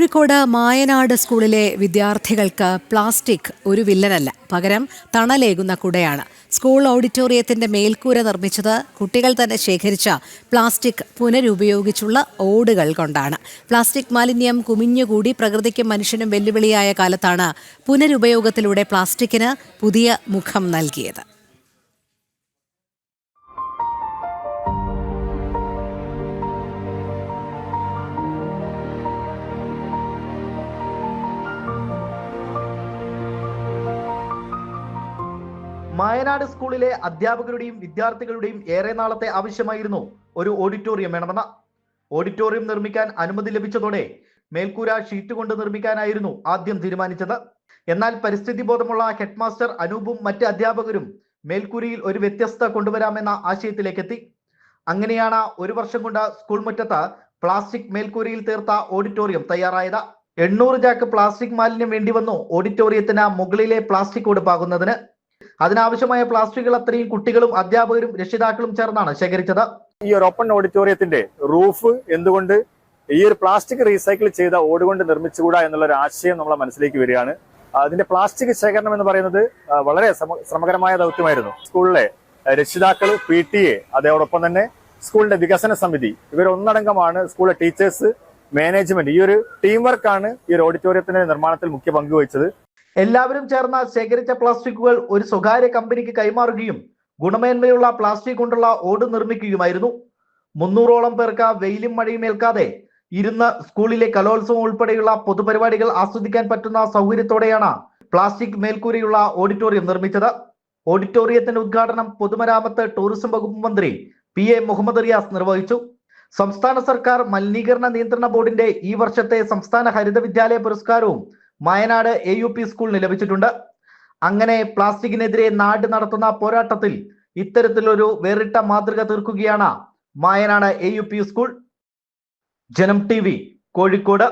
കോഴിക്കോട് മായനാട് സ്കൂളിലെ വിദ്യാർത്ഥികൾക്ക് പ്ലാസ്റ്റിക് ഒരു വില്ലനല്ല, പകരം തണലേകുന്ന കുടയാണ്. സ്കൂൾ ഓഡിറ്റോറിയത്തിന്റെ മേൽക്കൂര നിർമ്മിച്ചത് കുട്ടികൾ തന്നെ ശേഖരിച്ച പ്ലാസ്റ്റിക് പുനരുപയോഗിച്ചുള്ള ഓടുകൾ കൊണ്ടാണ്. പ്ലാസ്റ്റിക് മാലിന്യം കുമിഞ്ഞുകൂടി പ്രകൃതിക്കും മനുഷ്യനും വെല്ലുവിളിയായ കാലത്താണ് പുനരുപയോഗത്തിലൂടെ പ്ലാസ്റ്റിക്കിന് പുതിയ മുഖം നൽകിയത്. മായനാട് സ്കൂളിലെ അധ്യാപകരുടെയും വിദ്യാർത്ഥികളുടെയും ഏറെ നാളത്തെ ആവശ്യമായിരുന്നു ഒരു ഓഡിറ്റോറിയം വേണമെന്ന്. ഓഡിറ്റോറിയം നിർമ്മിക്കാൻ അനുമതി ലഭിച്ചതോടെ മേൽക്കൂര ഷീറ്റ് കൊണ്ട് നിർമ്മിക്കാനായിരുന്നു ആദ്യം തീരുമാനിച്ചത്. എന്നാൽ പരിസ്ഥിതി ബോധമുള്ള ഹെഡ് മാസ്റ്റർ അനൂപും മറ്റ് അധ്യാപകരും മേൽക്കൂരയിൽ ഒരു വ്യത്യസ്തത കൊണ്ടുവരാമെന്ന ആശയത്തിലേക്കെത്തി. അങ്ങനെയാണ് ഒരു വർഷം കൊണ്ട് സ്കൂൾ മുറ്റത്ത് പ്ലാസ്റ്റിക് മേൽക്കൂരയിൽ തീർത്ത ഓഡിറ്റോറിയം തയ്യാറായത്. 800 ചാക്ക് പ്ലാസ്റ്റിക് മാലിന്യം വേണ്ടി വന്നു ഓഡിറ്റോറിയത്തിന് മുകളിലെ പ്ലാസ്റ്റിക് ഓട് പാകുന്നതിന്. അതിനാവശ്യമായ പ്ലാസ്റ്റിക്കുകൾ അത്രയും കുട്ടികളും അധ്യാപകരും രക്ഷിതാക്കളും ചേർന്നാണ് ശേഖരിച്ചത്. ഈ ഒരു ഓപ്പൺ ഓഡിറ്റോറിയത്തിന്റെ റൂഫ് എന്തുകൊണ്ട് ഈ ഒരു പ്ലാസ്റ്റിക് റീസൈക്കിൾ ചെയ്ത ഓടുകൊണ്ട് നിർമ്മിച്ചുകൂടാ എന്നുള്ള ഒരു ആശയം നമ്മളെ മനസ്സിലേക്ക് വരികയാണ്. അതിന്റെ പ്ലാസ്റ്റിക് ശേഖരണം എന്ന് പറയുന്നത് വളരെ ശ്രമകരമായ ദൗത്യമായിരുന്നു. സ്കൂളിലെ രക്ഷിതാക്കൾ, PTA, അതോടൊപ്പം തന്നെ സ്കൂളിന്റെ വികസന സമിതി, ഇവരൊന്നടങ്കമാണ് സ്കൂളിലെ ടീച്ചേഴ്സ്, മാനേജ്മെന്റ്, ഈ ഒരു ടീം വർക്കാണ് ഈ ഒരു ഓഡിറ്റോറിയത്തിന്റെ നിർമ്മാണത്തിൽ മുഖ്യ പങ്ക് വഹിച്ചത്. എല്ലാവരും ചേർന്ന് ശേഖരിച്ച പ്ലാസ്റ്റിക്കുകൾ ഒരു സ്വകാര്യ കമ്പനിക്ക് കൈമാറുകയും ഗുണമേന്മയുള്ള പ്ലാസ്റ്റിക് കൊണ്ടുള്ള ഓട് നിർമ്മിക്കുകയുമായിരുന്നു. 300ഓളം പേർക്ക് വെയിലും മഴയും ഏൽക്കാതെ ഇരുന്ന് സ്കൂളിലെ കലോത്സവം ഉൾപ്പെടെയുള്ള പൊതുപരിപാടികൾ ആസ്വദിക്കാൻ പറ്റുന്ന സൗകര്യത്തോടെയാണ് പ്ലാസ്റ്റിക് മേൽക്കൂരയുള്ള ഓഡിറ്റോറിയം നിർമ്മിച്ചത്. ഓഡിറ്റോറിയത്തിന്റെ ഉദ്ഘാടനം പൊതുമരാമത്ത് ടൂറിസം വകുപ്പ് മന്ത്രി PA മുഹമ്മദ് റിയാസ് നിർവഹിച്ചു. സംസ്ഥാന സർക്കാർ മലിനീകരണ നിയന്ത്രണ ബോർഡിന്റെ ഈ വർഷത്തെ സംസ്ഥാന ഹരിത വിദ്യാലയ പുരസ്കാരവും മായനാട് AUP സ്കൂളിന് ലഭിച്ചിട്ടുണ്ട്. അങ്ങനെ പ്ലാസ്റ്റിക്കിനെതിരെ നാട് നടത്തുന്ന പോരാട്ടത്തിൽ ഇത്തരത്തിലൊരു വേറിട്ട മാതൃക തീർക്കുകയാണ് മായനാട് AUP സ്കൂൾ. ജനം TV, കോഴിക്കോട്.